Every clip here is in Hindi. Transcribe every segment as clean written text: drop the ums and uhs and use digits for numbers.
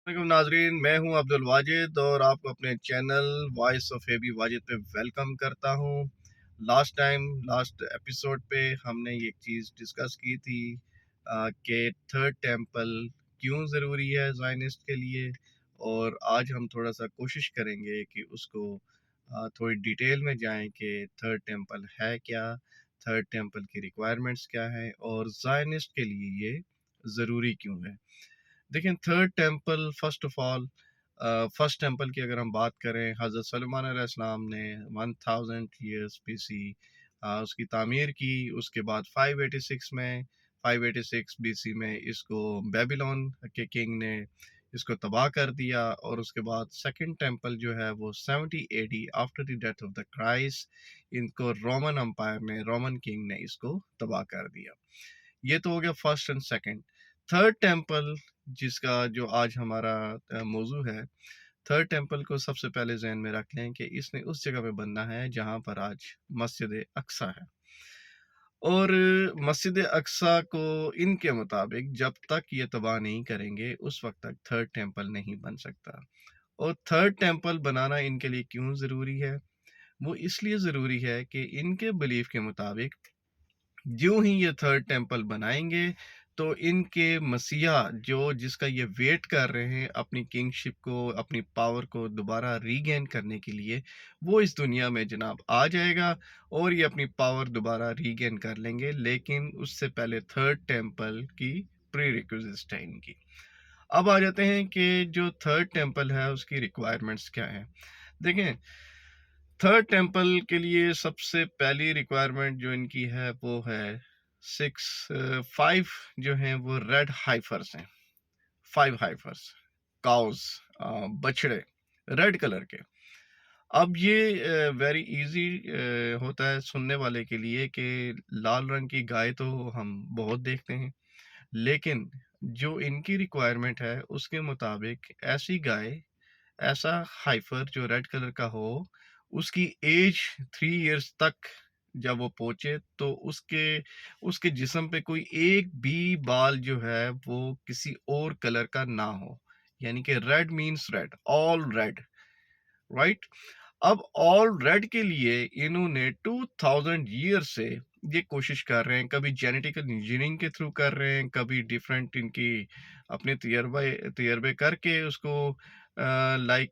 वालेकुम नाजरीन, मैं हूं अब्दुल वाजिद और आपको अपने channel voice of AB Wajid पे वेलकम करता हूं। लास्ट एपिसोड पे हमने एक चीज़ डिस्कस की थी कि थर्ड टेंपल क्यों ज़रूरी है ज़ायनिस्ट के लिए। और आज हम थोड़ा सा कोशिश करेंगे कि उसको थोड़ी डिटेल में जाएं कि थर्ड टेंपल है क्या, थर्ड टेंपल की रिक्वायरमेंट्स क्या है और ज़ायनिस्ट के लिए ये ज़रूरी क्यों है। देखिए, third temple first of all, first temple की अगर हम बात करें, हज़रत सुलेमान अलैहिस्सलाम ने 1000 ईयर्स बीसी उसकी तामीर की। उसके बाद 586 बीसी में इसको बेबीलोन के किंग ने इसको तबाह कर दिया। और उसके बाद सेकंड टेंपल जो है वो 70 AD after the death of the Christ, इनको रोमन अम्पायर ने, रोमन किंग ने इसको तबाह कर दिया। ये तो हो गया first and second. Third temple, जिसका जो आज हमारा मौजू है, थर्ड टेंपल को सबसे पहले जहन में रख लें कि इसने उस जगह पे बनना है जहां पर आज मस्जिद अक्सा है। और मस्जिद अक्सा को इनके मुताबिक जब तक ये तबाह नहीं करेंगे उस वक्त तक थर्ड टेंपल नहीं बन सकता। और थर्ड टेंपल बनाना इनके लिए क्यों ज़रूरी है? वो इसलिए ज़रूरी है कि इनके बिलीफ के मुताबिक ज्यों ही ये थर्ड टेंपल बनाएंगे तो इनके मसीहा जो जिसका ये वेट कर रहे हैं अपनी किंगशिप को, अपनी पावर को दोबारा रीगेन करने के लिए, वो इस दुनिया में जनाब आ जाएगा और ये अपनी पावर दोबारा रीगेन कर लेंगे। लेकिन उससे पहले थर्ड टेंपल की प्री रिक्विजिट है इनकी। अब आ जाते हैं कि जो थर्ड टेंपल है उसकी रिक्वायरमेंट्स क्या है। देखें, थर्ड टेंपल के लिए सबसे पहली रिक्वायरमेंट जो इनकी है वो है 5 जो हैं वो रेड हाइफर्स हैं। 5 हाइफर्स, काउस, बछड़े, रेड कलर के। अब ये वेरी इजी होता है सुनने वाले के लिए कि लाल रंग की गाय तो हम बहुत देखते हैं, लेकिन जो इनकी रिक्वायरमेंट है उसके मुताबिक ऐसी गाय, ऐसा हाइफर जो रेड कलर का हो, उसकी एज 3 इयर्स तक जब वो पहुंचे तो उसके उसके जिस्म पे कोई एक भी बाल जो है वो किसी और कलर का ना हो। यानी कि red means red, all red, right. अब ऑल रेड के लिए इन्होंने 2000 ईयर से ये कोशिश कर रहे हैं, कभी जेनेटिकल इंजीनियरिंग के थ्रू कर रहे हैं, कभी डिफरेंट इनकी अपने तजर्बे तजर्बे करके उसको लाइक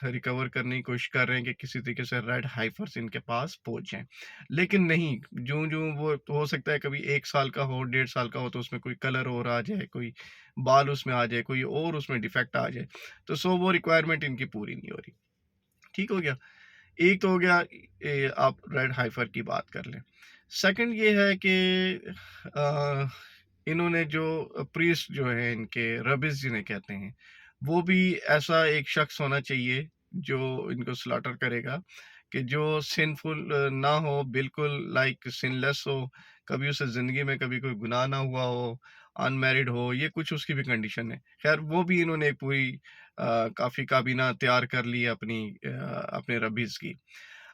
रिकवर करने की कोशिश कर रहे हैं कि किसी तरीके से रेड हाइफर्स इनके पास पहुंचे। लेकिन नहीं, जो जो वो हो सकता है कभी 1 साल का हो, 1.5 साल का हो तो उसमें कोई कलर और आ जाए, कोई बाल उसमें आ जाए, कोई और उसमें डिफेक्ट आ जाए, तो सो वो रिक्वायरमेंट इनकी पूरी नहीं हो रही। ठीक हो गया। एक तो हो गया, आप रेड हाइफर की बात कर लें। सेकंड ये है कि अ, इन्होंने जो प्रीस्ट जो है इनके, रबिस जिन्हें कहते हैं, वो भी ऐसा एक शख्स होना चाहिए जो इनको स्लॉटर करेगा, कि जो सिनफुल ना हो, बिल्कुल लाइक सिनलेस हो, कभी उसे ज़िंदगी में कभी कोई गुनाह ना हुआ हो, अनमैरिड हो, ये कुछ उसकी भी कंडीशन है। खैर वो भी इन्होंने एक पूरी काफ़ी काबीना तैयार कर ली है अपने रबीज़ की।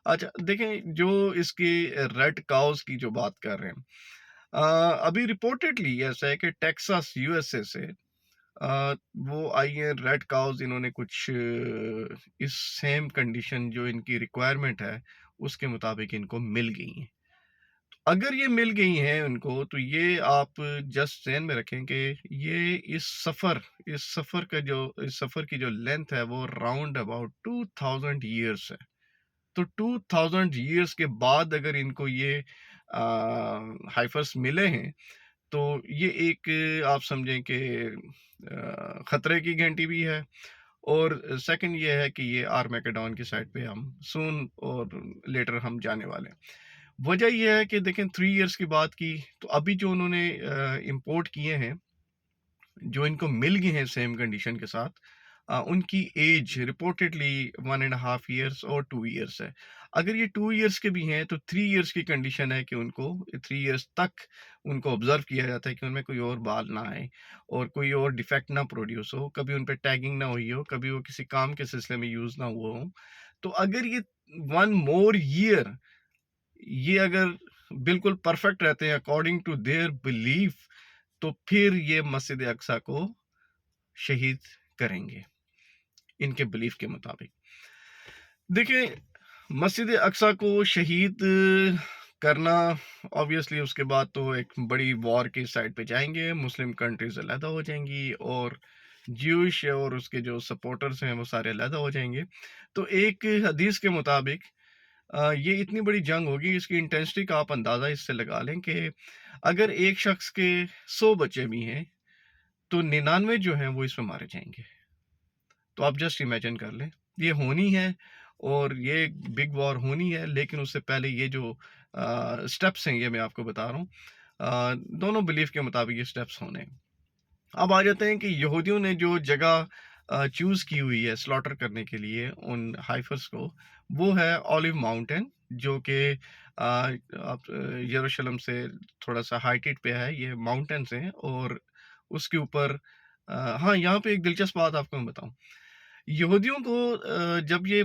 अच्छा देखें, जो इसकी रेड काउज़ की जो बात कर रहे हैं, अभी रिपोर्टेडली ऐसा है कि टेक्सास यूएसए से वो आई है रेड काउज़, इन्होंने कुछ इस सेम कंडीशन जो इनकी रिक्वायरमेंट है उसके मुताबिक इनको मिल गई हैं। अगर ये मिल गई हैं उनको तो ये आप जस्ट ज़हन में रखें कि ये इस सफ़र की जो लेंथ है वो राउंड अबाउट 2000 ईयर्स है। तो 2000 ईयर्स के बाद अगर इनको ये हाइफर्स मिले हैं तो ये एक आप समझें कि खतरे की घंटी भी है। और सेकंड ये है कि ये आर्मेगेडोन की साइड पे हम सून और लेटर हम जाने वाले हैं। वजह ये है कि देखें, 3 इयर्स की बात की तो अभी जो उन्होंने इंपोर्ट किए हैं, जो इनको मिल गए हैं सेम कंडीशन के साथ, उनकी एज रिपोर्टेडली 1.5 ईयर्स और 2 इयर्स है। अगर ये 2 इयर्स के भी हैं तो 3 इयर्स की कंडीशन है कि उनको 3 इयर्स तक उनको ऑब्जर्व किया जाता है कि उनमें कोई और बाल ना आए और कोई और डिफेक्ट ना प्रोड्यूस हो, कभी उन पर टैगिंग ना हुई हो, कभी वो किसी काम के सिलसिले में यूज ना हुआ हो। तो अगर ये 1 मोर ईयर ये अगर बिल्कुल परफेक्ट रहते हैं अकॉर्डिंग टू देयर बिलीफ, तो फिर ये मस्जिद अक्सा को शहीद करेंगे इनके बिलीफ के मुताबिक। देखिए, मस्जिद अक्सा को शहीद करना, ऑब्वियसली उसके बाद तो एक बड़ी वॉर की साइड पे जाएंगे, मुस्लिम कंट्रीज अलहदा हो जाएंगी और ज्यूश और उसके जो सपोर्टर्स हैं वो सारे अलहदा हो जाएंगे। तो एक हदीस के मुताबिक ये इतनी बड़ी जंग होगी, इसकी इंटेंसिटी का आप अंदाज़ा इससे लगा लें कि अगर एक शख्स के 100 बच्चे भी हैं तो 99 जो हैं वो इसमें मारे जाएंगे। तो आप जस्ट इमेजिन कर लें, ये होनी है और ये बिग वॉर होनी है, लेकिन उससे पहले ये जो स्टेप्स हैं ये मैं आपको बता रहा हूँ। दोनों बिलीफ के मुताबिक ये स्टेप्स होने हैं। अब आ जाते हैं कि यहूदियों ने जो जगह चूज़ की हुई है स्लॉटर करने के लिए उन हाइफर्स को, वो है ऑलिव माउंटेन, जो कि आप यरूशलेम से थोड़ा सा हाइटेड पे है। ये माउंटेन्स हैं और उसके ऊपर हाँ, यहाँ पे एक दिलचस्प बात आपको मैं बताऊँ। यहूदियों को जब ये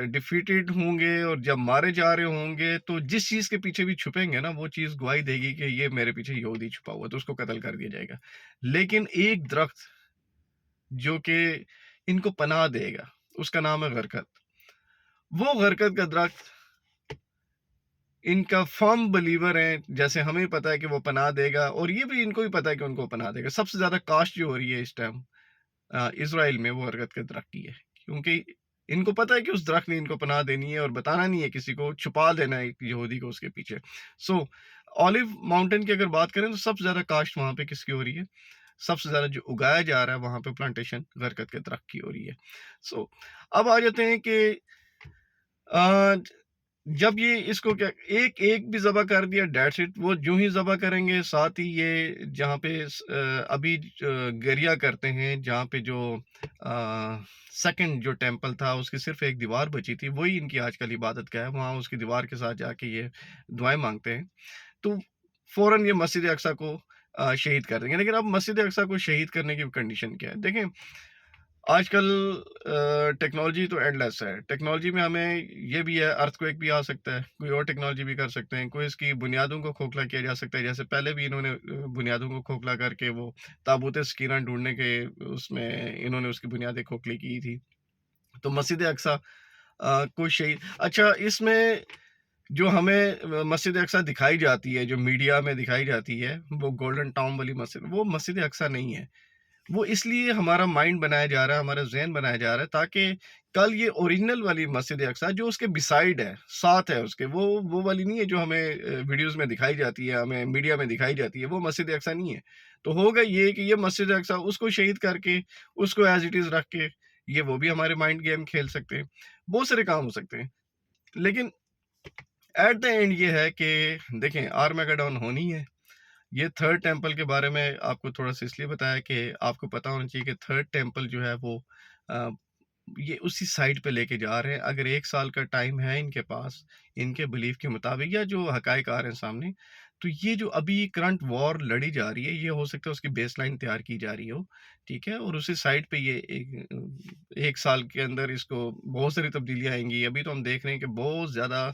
डिफीटेड होंगे और जब मारे जा रहे होंगे, तो जिस चीज़ के पीछे भी छुपेंगे ना, वो चीज़ गवाही देगी कि ये मेरे पीछे यहूदी छुपा हुआ है, तो उसको कत्ल कर दिया जाएगा। लेकिन एक दरख्त जो कि इनको पनाह देगा, उसका नाम है गरकत। वो गरकत का दरख्त इनका फर्म बिलीवर है, जैसे हमें पता है कि वो पनाह देगा और ये भी इनको भी पता है कि उनको पनाह देगा। सबसे ज़्यादा कास्ट जो हो रही है इस टाइम इज़राइल में, वो बरगद के दरख्त की है, क्योंकि इनको पता है कि उस दरख्त ने इनको पनाह देनी है और बताना नहीं है किसी को, छुपा देना है एक यहूदी को उसके पीछे। सो ऑलिव माउंटेन की अगर बात करें तो सबसे ज़्यादा काश्त वहाँ पे किसकी हो रही है? सबसे ज़्यादा जो उगाया जा रहा है वहाँ पे प्लांटेशन बरगद के दरख्त की हो रही है। सो अब आ जाते हैं कि अ, जब ये इसको क्या एक भी ज़बह कर दिया, दैट्स इट। वो यूं ही ज़बह करेंगे, साथ ही ये जहाँ पे अभी गरिया करते हैं, जहाँ पे जो सेकंड जो टेंपल था उसकी सिर्फ एक दीवार बची थी, वही इनकी आजकल इबादत का है। वहाँ उसकी दीवार के साथ जाके ये दुआएं मांगते हैं। तो फौरन ये मस्जिद अक्सा को शहीद कर देंगे। लेकिन अब मस्जिद अक्सा को शहीद करने की कंडीशन क्या है? देखें, आजकल टेक्नोलॉजी तो एंडलेस है। टेक्नोलॉजी में हमें ये भी है, अर्थक्वेक भी आ सकता है, कोई और टेक्नोलॉजी भी कर सकते हैं, कोई इसकी बुनियादों को खोखला किया जा सकता है। जैसे पहले भी इन्होंने बुनियादों को खोखला करके वो ताबूत सकीना ढूंढने के उसमें इन्होंने उसकी बुनियादें खोखली की थी। तो मस्जिद अक्सा को शहीद, अच्छा, इसमें जो हमें मस्जिद अक्सा दिखाई जाती है, जो मीडिया में दिखाई जाती है, वो गोल्डन टाउन वाली मस्जिद, वो मस्जिद अक्सा नहीं है। वो इसलिए हमारा माइंड बनाया जा रहा है, हमारा ज़हन बनाया जा रहा है, ताकि कल ये ओरिजिनल वाली मस्जिद अक्सा जो उसके बिसाइड है, साथ है उसके, वो वाली नहीं है जो हमें वीडियोज़ में दिखाई जाती है, हमें मीडिया में दिखाई जाती है, वो मस्जिद अक्सा नहीं है। तो होगा ये कि ये मस्जिद अक्सा, उसको शहीद करके, उसको एज़ इट इज़ रख के, ये वो भी हमारे माइंड गेम खेल सकते हैं। बहुत सारे काम हो सकते हैं। लेकिन एट द एंड ये है कि देखें, आर्मेगेडोन होनी है। ये थर्ड टेम्पल के बारे में आपको थोड़ा-सा इसलिए बताया कि आपको पता होना चाहिए कि थर्ड टेम्पल जो है वो अ, ये उसी साइड पे लेके जा रहे हैं। अगर 1 साल का टाइम है इनके पास, इनके बिलीफ के मुताबिक या जो हकायक आ रहे हैं सामने, तो ये जो अभी करंट वॉर लड़ी जा रही है, ये हो सकता है उसकी बेसलाइन तैयार की जा रही हो, ठीक है? और उसी साइड पे ये 1 साल के अंदर इसको बहुत सारी तब्दीलियाँ आएँगी। अभी तो हम देख रहे हैं कि बहुत ज़्यादा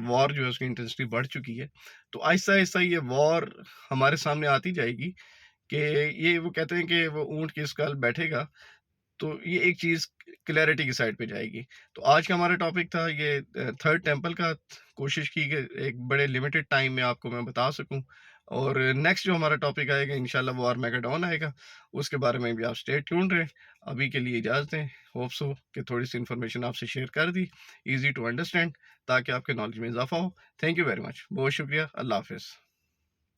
वॉर जो है उसकी इंटेंसिटी बढ़ चुकी है। तो आहिस्ता-आहिस्ता ये वॉर हमारे सामने आती जाएगी कि ये, वो कहते हैं कि वो ऊँट किस कल बैठेगा, तो ये एक चीज़ क्लैरिटी की साइड पे जाएगी। तो आज का हमारा टॉपिक था ये थर्ड टेम्पल का। कोशिश की कि एक बड़े लिमिटेड टाइम में आपको मैं बता सकूँ, और नेक्स्ट जो हमारा टॉपिक आएगा इंशाल्लाह वो आर्मेगेडोन आएगा। उसके बारे में भी आप स्टे ट्यून्ड रहें। अभी के लिए इजाज़त दें। होप सो कि थोड़ी-सी इन्फॉर्मेशन आपसे शेयर कर दी, ईज़ी टू अंडरस्टैंड, ताकि आपके नॉलेज में इज़ाफ़ा हो। Thank you very much. बहुत शुक्रिया। अल्लाह हाफ़िज़।